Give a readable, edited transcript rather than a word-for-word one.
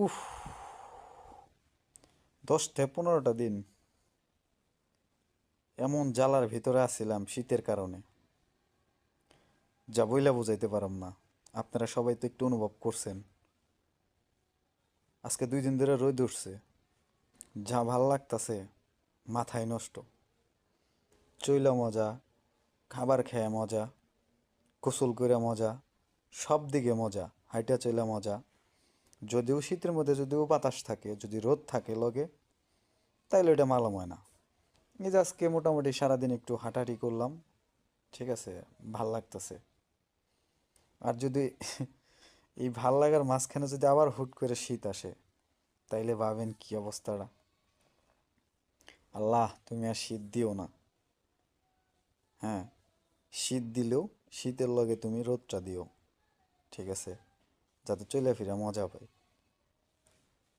উফ, 10 থেকে 15টা দিন এমন জ্বালার ভিতরে আছিলাম শীতের কারণে, যা বইলা বুঝাইতে পারম না। আপনারা সবাই তো একটু অনুভব করছেন। আজকে 2 দিন ধরে রোদ উঠছে, যা ভাল লাগতাছে, মাথায় নষ্ট। চইলা মজা, খাবার খেয়ে মজা, গোসল করে মজা, সব দিকে মজা, হাইটা চইলা মজা। যদিও শীতের মধ্যে যদিও বাতাস থাকে, যদি রোদ থাকে লগে, তাইলে ওইটা মালুম হয় না। এই যে আজকে মোটামুটি সারাদিন একটু হাঁটাহাঁটি করলাম, ঠিক আছে, ভাল লাগতেছে। আর যদি এই ভাল লাগার মাঝখানে যদি আবার হুট করে শীত আসে, তাইলে ভাবেন কি অবস্থাটা। আল্লাহ, তুমি আর শীত দিও না। হ্যাঁ, শীত দিলেও শীতের লগে তুমি রোদটা দিও, ঠিক আছে, যাতে চলে ফিরে মজা পাই।